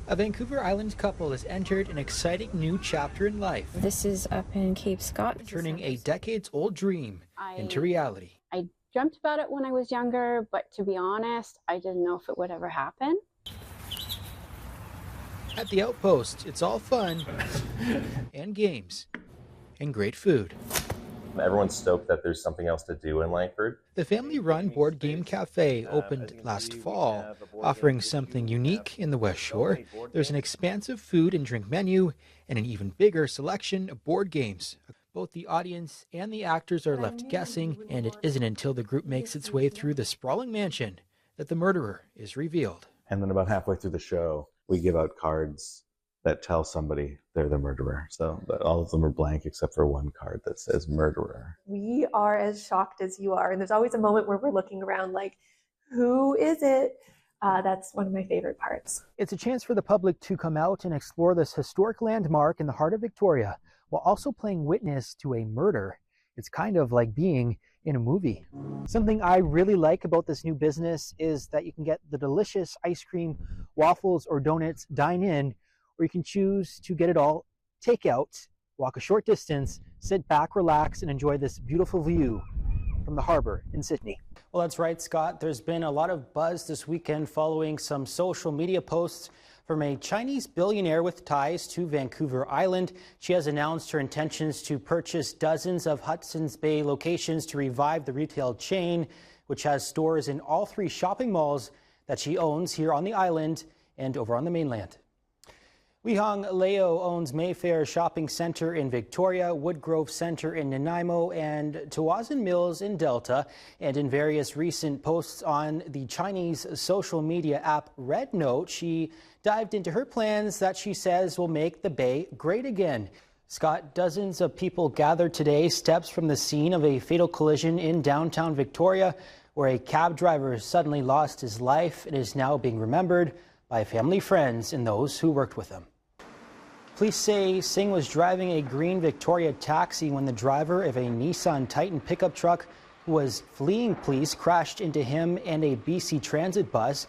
A Vancouver Island couple has entered an exciting new chapter in life. This is up in Cape Scott. Turning a decades-old dream into reality. I dreamt about it when I was younger, but to be honest, I didn't know if it would ever happen. At the Outpost, it's all fun and games and great food. Everyone's stoked that there's something else to do in Langford. The family-run board game cafe opened last fall, offering something unique in the West Shore. There's an expansive food and drink menu and an even bigger selection of board games. Both the audience and the actors are left guessing, and it isn't until the group makes its way through the sprawling mansion that the murderer is revealed. And then about halfway through the show, we give out cards that tell somebody they're the murderer. So but all of them are blank except for one card that says murderer. We are as shocked as you are. And there's always a moment where we're looking around like, who is it? That's one of my favorite parts. It's a chance for the public to come out and explore this historic landmark in the heart of Victoria, while also playing witness to a murder. It's kind of like being in a movie. Something I really like about this new business is that you can get the delicious ice cream, waffles, or donuts dine in, or you can choose to get it all take out, walk a short distance, sit back, relax, and enjoy this beautiful view from the harbor in Sydney. Well, that's right, Scott. There's been a lot of buzz this weekend following some social media posts from a Chinese billionaire with ties to Vancouver Island. She has announced her intentions to purchase dozens of Hudson's Bay locations to revive the retail chain, which has stores in all three shopping malls that she owns here on the island and over on the mainland. Weihong Leo owns Mayfair Shopping Centre in Victoria, Woodgrove Centre in Nanaimo, and Tawazun Mills in Delta. And in various recent posts on the Chinese social media app Red Note, she dived into her plans that she says will make the Bay great again. Scott, dozens of people gathered today steps from the scene of a fatal collision in downtown Victoria, where a cab driver suddenly lost his life and is now being remembered by family, friends, and those who worked with him. Police say Singh was driving a green Victoria taxi when the driver of a Nissan Titan pickup truck who was fleeing police crashed into him and a BC Transit bus.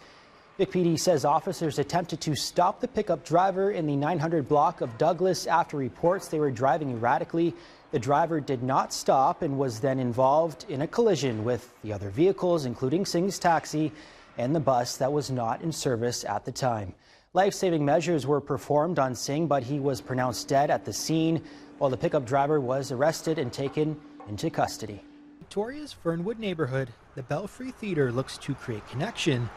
Vic PD says officers attempted to stop the pickup driver in the 900 block of Douglas after reports they were driving erratically. The driver did not stop and was then involved in a collision with the other vehicles, including Singh's taxi and the bus that was not in service at the time. Life-saving measures were performed on Singh, but he was pronounced dead at the scene, while the pickup driver was arrested and taken into custody. Victoria's Fernwood neighborhood, the Belfry Theatre looks to create connection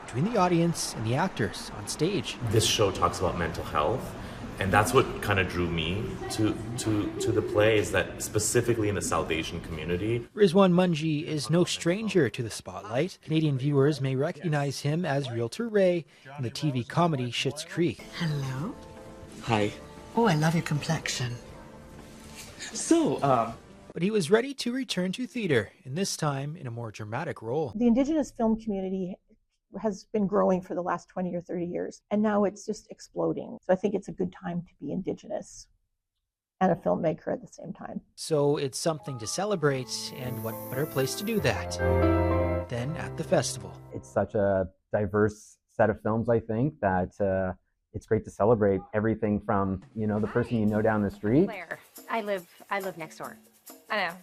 between the audience and the actors on stage. This show talks about mental health, and that's what kind of drew me to the play, is that specifically in the South Asian community. Rizwan Munji is no stranger to the spotlight. Canadian viewers may recognize him as Realtor Ray in the TV comedy Schitt's Creek. Hello. Hi. Oh, I love your complexion. So, But he was ready to return to theater, and this time in a more dramatic role. The Indigenous film community has been growing for the last 20 or 30 years, and now it's just exploding. So I think it's a good time to be Indigenous and a filmmaker at the same time. So it's something to celebrate, and what better place to do that than at the festival. It's such a diverse set of films, I think, that it's great to celebrate everything from, you know, the person you know down the street. Claire, I live next door. I know.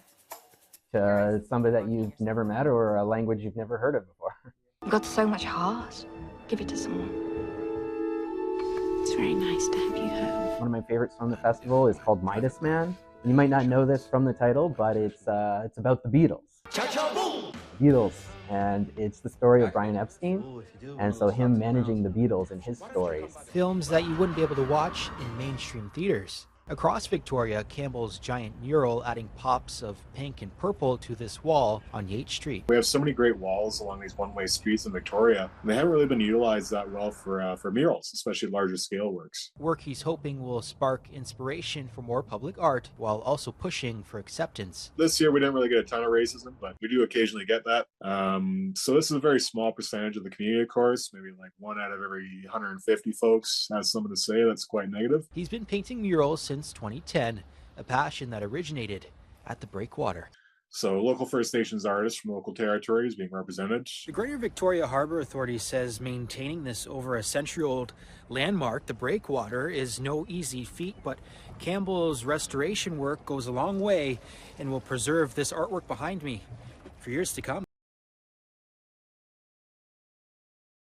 To somebody that you've never met or a language you've never heard of before. You've got so much heart. Give it to someone. It's very nice to have you home. One of my favorites from the festival is called Midas Man. You might not know this from the title, but it's about the Beatles. Beatles, and it's the story of Brian Epstein, and so him managing the Beatles and his stories. Films that you wouldn't be able to watch in mainstream theaters. Across Victoria, Campbell's giant mural adding pops of pink and purple to this wall on Yates Street. We have so many great walls along these one-way streets in Victoria, and they haven't really been utilized that well for murals, especially larger scale works. Work he's hoping will spark inspiration for more public art while also pushing for acceptance. This year we didn't really get a ton of racism, but we do occasionally get that. So this is a very small percentage of the community, of course. Maybe like 1 out of every 150 folks has something to say that's quite negative. He's been painting murals since 2010, a passion that originated at the Breakwater. So local First Nations artists from local territories being represented. The Greater Victoria Harbour Authority says maintaining this over a century-old landmark, the breakwater, is no easy feat, but Campbell's restoration work goes a long way and will preserve this artwork behind me for years to come.